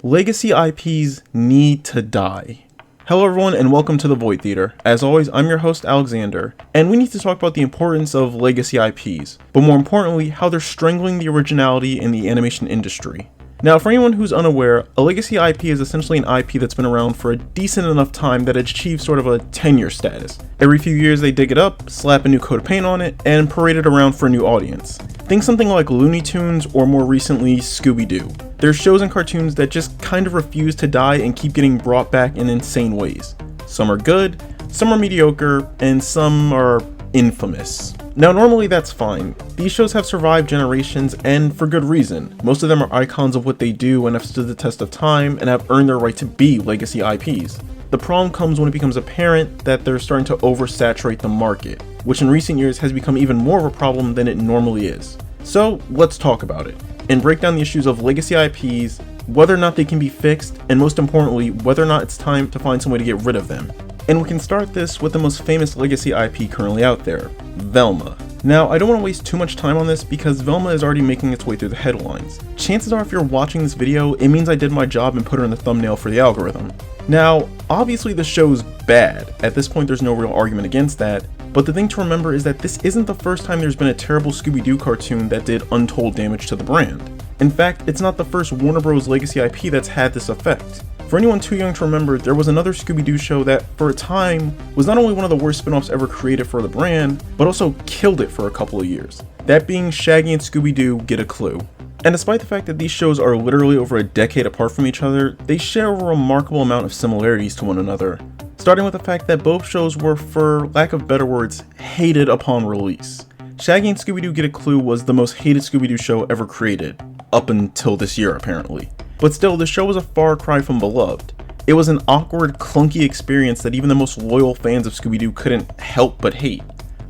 Legacy IPs need to die. Hello everyone and welcome to the Void Theater. As always, I'm your host Alexander, and we need to talk about the importance of legacy IPs, but more importantly, how they're strangling the originality in the animation industry. Now, for anyone who's unaware, a legacy IP is essentially an IP that's been around for a decent enough time that it achieves sort of a tenure status. Every few years they dig it up, slap a new coat of paint on it, and parade it around for a new audience. Think something like Looney Tunes or more recently Scooby-Doo. There's shows and cartoons that just kind of refuse to die and keep getting brought back in insane ways. Some are good, some are mediocre, and some are infamous. Now normally that's fine. These shows have survived generations and for good reason. Most of them are icons of what they do and have stood the test of time and have earned their right to be legacy IPs. The problem comes when it becomes apparent that they're starting to oversaturate the market, which in recent years has become even more of a problem than it normally is. So let's talk about it and break down the issues of legacy IPs, whether or not they can be fixed, and most importantly, whether or not it's time to find some way to get rid of them. And we can start this with the most famous legacy IP currently out there, Velma. Now, I don't want to waste too much time on this because Velma is already making its way through the headlines. Chances are if you're watching this video, it means I did my job and put her in the thumbnail for the algorithm. Now, obviously the show's bad. At this point there's no real argument against that, but the thing to remember is that this isn't the first time there's been a terrible Scooby-Doo cartoon that did untold damage to the brand. In fact, it's not the first Warner Bros. Legacy IP that's had this effect. For anyone too young to remember, there was another Scooby-Doo show that, for a time, was not only one of the worst spin-offs ever created for the brand, but also killed it for a couple of years. That being Shaggy and Scooby-Doo Get a Clue. And despite the fact that these shows are literally over a decade apart from each other, they share a remarkable amount of similarities to one another. Starting with the fact that both shows were, for lack of better words, hated upon release. Shaggy and Scooby-Doo Get a Clue was the most hated Scooby-Doo show ever created, up until this year apparently. But still, the show was a far cry from beloved. It was an awkward, clunky experience that even the most loyal fans of Scooby-Doo couldn't help but hate.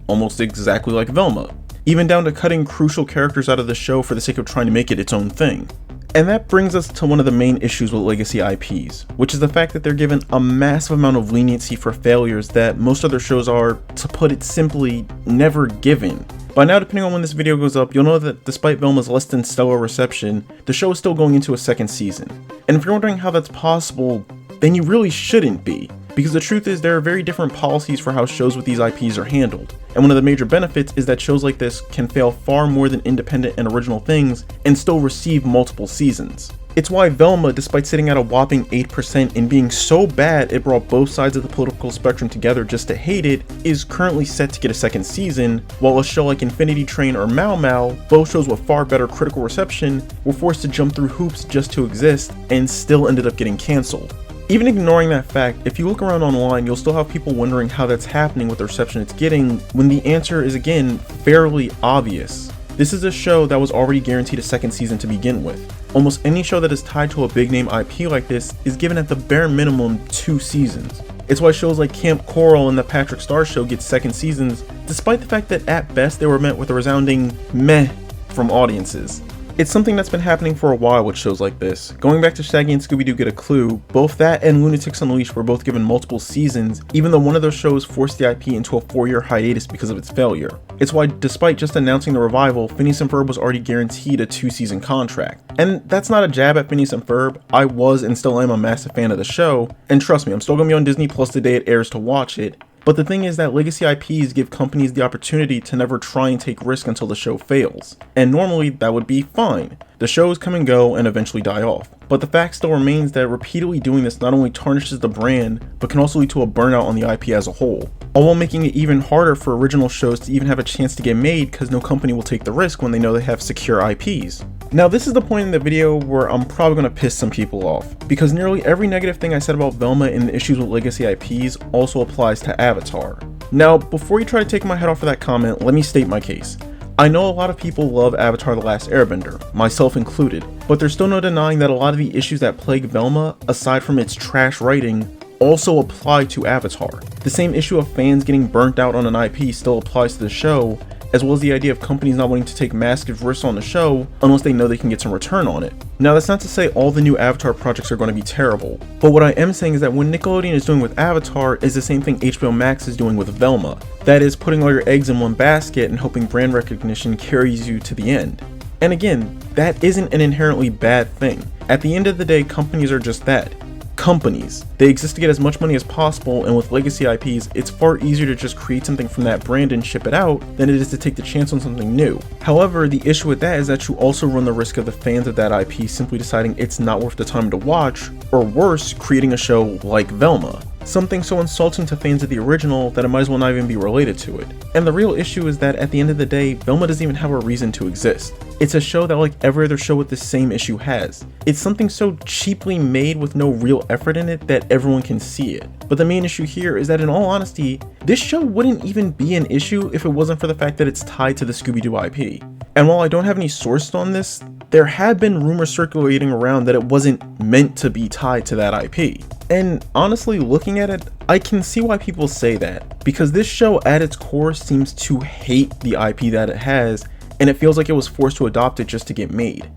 Almost exactly like Velma. Even down to cutting crucial characters out of the show for the sake of trying to make it its own thing. And that brings us to one of the main issues with legacy IPs, which is the fact that they're given a massive amount of leniency for failures that most other shows are, to put it simply, never given. By now, depending on when this video goes up, you'll know that despite Velma's less than stellar reception, the show is still going into a second season. And if you're wondering how that's possible, then you really shouldn't be. Because the truth is there are very different policies for how shows with these IPs are handled. And one of the major benefits is that shows like this can fail far more than independent and original things and still receive multiple seasons. It's why Velma, despite sitting at a whopping 8% and being so bad it brought both sides of the political spectrum together just to hate it, is currently set to get a second season, while a show like Infinity Train or Mau Mau, both shows with far better critical reception, were forced to jump through hoops just to exist and still ended up getting cancelled. Even ignoring that fact, if you look around online, you'll still have people wondering how that's happening with the reception it's getting, when the answer is again fairly obvious. This is a show that was already guaranteed a second season to begin with. Almost any show that is tied to a big name IP like this is given at the bare minimum 2 seasons. It's why shows like Camp Coral and the Patrick Star Show get second seasons, despite the fact that at best they were met with a resounding meh from audiences. It's something that's been happening for a while with shows like this. Going back to Shaggy and Scooby-Doo Get a Clue, both that and Lunatics Unleashed were both given multiple seasons, even though one of those shows forced the IP into a 4-year hiatus because of its failure. It's why, despite just announcing the revival, Phineas and Ferb was already guaranteed a 2-season contract. And that's not a jab at Phineas and Ferb. I was and still am a massive fan of the show, and trust me, I'm still gonna be on Disney Plus the day it airs to watch it. But the thing is that legacy IPs give companies the opportunity to never try and take risk until the show fails. And normally that would be fine. The shows come and go and eventually die off. But the fact still remains that repeatedly doing this not only tarnishes the brand, but can also lead to a burnout on the IP as a whole. All while making it even harder for original shows to even have a chance to get made because no company will take the risk when they know they have secure IPs. Now this is the point in the video where I'm probably going to piss some people off, because nearly every negative thing I said about Velma and the issues with legacy IPs also applies to Avatar. Now before you try to take my head off of that comment, let me state my case. I know a lot of people love Avatar The Last Airbender, myself included, but there's still no denying that a lot of the issues that plague Velma, aside from its trash writing, also apply to Avatar. The same issue of fans getting burnt out on an IP still applies to the show, as well as the idea of companies not wanting to take massive risks on the show unless they know they can get some return on it. Now that's not to say all the new Avatar projects are going to be terrible, but what I am saying is that what Nickelodeon is doing with Avatar is the same thing HBO Max is doing with Velma. That is, putting all your eggs in one basket and hoping brand recognition carries you to the end. And again, that isn't an inherently bad thing. At the end of the day, companies are just that. Companies. They exist to get as much money as possible, and with legacy IPs, it's far easier to just create something from that brand and ship it out than it is to take the chance on something new. However, the issue with that is that you also run the risk of the fans of that IP simply deciding it's not worth the time to watch, or worse, creating a show like Velma. Something so insulting to fans of the original that it might as well not even be related to it. And the real issue is that at the end of the day, Velma doesn't even have a reason to exist. It's a show that, like every other show with the same issue, has. It's something so cheaply made with no real effort in it that everyone can see it. But the main issue here is that, in all honesty, this show wouldn't even be an issue if it wasn't for the fact that it's tied to the Scooby-Doo IP. And while I don't have any sources on this, there have been rumors circulating around that it wasn't meant to be tied to that IP. And honestly, looking at it, I can see why people say that, because this show at its core seems to hate the IP that it has, and it feels like it was forced to adopt it just to get made.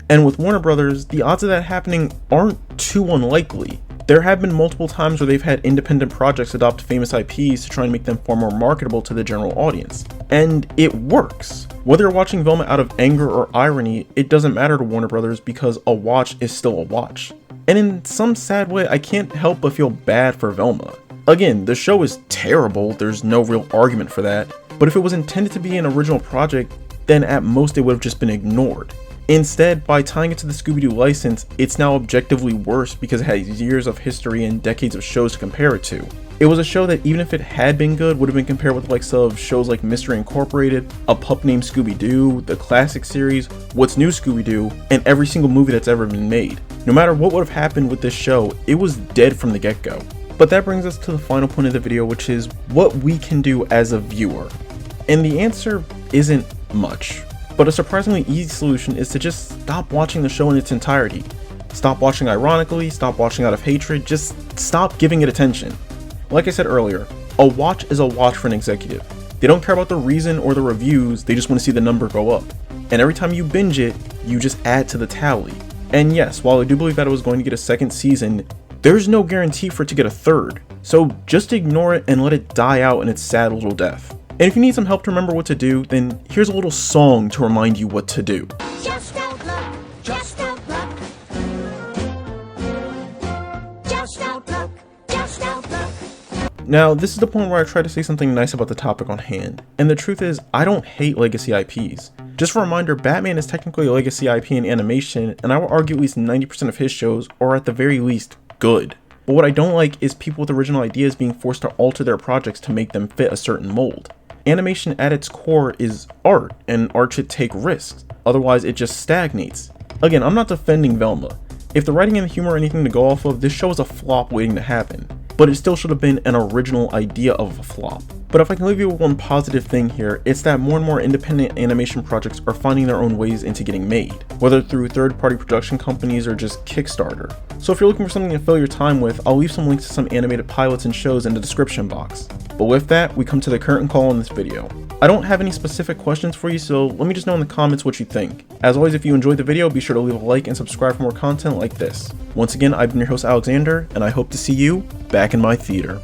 And with Warner Brothers, the odds of that happening aren't too unlikely. There have been multiple times where they've had independent projects adopt famous IPs to try and make them far more marketable to the general audience. And it works. Whether you're watching Velma out of anger or irony, it doesn't matter to Warner Brothers because a watch is still a watch. And in some sad way, I can't help but feel bad for Velma. Again, the show is terrible, there's no real argument for that, but if it was intended to be an original project, then at most it would have just been ignored. Instead, by tying it to the Scooby-Doo license, it's now objectively worse because it has years of history and decades of shows to compare it to. It was a show that, even if it had been good, would have been compared with the likes of shows like Mystery Incorporated, A Pup Named Scooby-Doo, the classic series, What's New Scooby-Doo, and every single movie that's ever been made. No matter what would have happened with this show, it was dead from the get-go. But that brings us to the final point of the video, which is what we can do as a viewer. And the answer isn't much. But a surprisingly easy solution is to just stop watching the show in its entirety. Stop watching ironically, stop watching out of hatred, just stop giving it attention. Like I said earlier, a watch is a watch for an executive. They don't care about the reason or the reviews, they just want to see the number go up. And every time you binge it, you just add to the tally. And yes, while I do believe that it was going to get a second season, there's no guarantee for it to get a third. So just ignore it and let it die out in its sad little death. And if you need some help to remember what to do, then here's a little song to remind you what to do. Just don't look, just don't look. Just don't look, just don't look. Now, this is the point where I try to say something nice about the topic on hand. And the truth is, I don't hate legacy IPs. Just a reminder, Batman is technically a legacy IP in animation, and I will argue at least 90% of his shows are at the very least good. But what I don't like is people with original ideas being forced to alter their projects to make them fit a certain mold. Animation at its core is art, and art should take risks, otherwise it just stagnates. Again, I'm not defending Velma. If the writing and the humor are anything to go off of, this show is a flop waiting to happen. But it still should have been an original idea of a flop. But if I can leave you with one positive thing here, it's that more and more independent animation projects are finding their own ways into getting made, whether through third-party production companies or just Kickstarter. So if you're looking for something to fill your time with, I'll leave some links to some animated pilots and shows in the description box. But with that, we come to the curtain call in this video. I don't have any specific questions for you, so let me just know in the comments what you think. As always, if you enjoyed the video, be sure to leave a like and subscribe for more content like this. Once again, I've been your host Alexander, and I hope to see you back in my theater.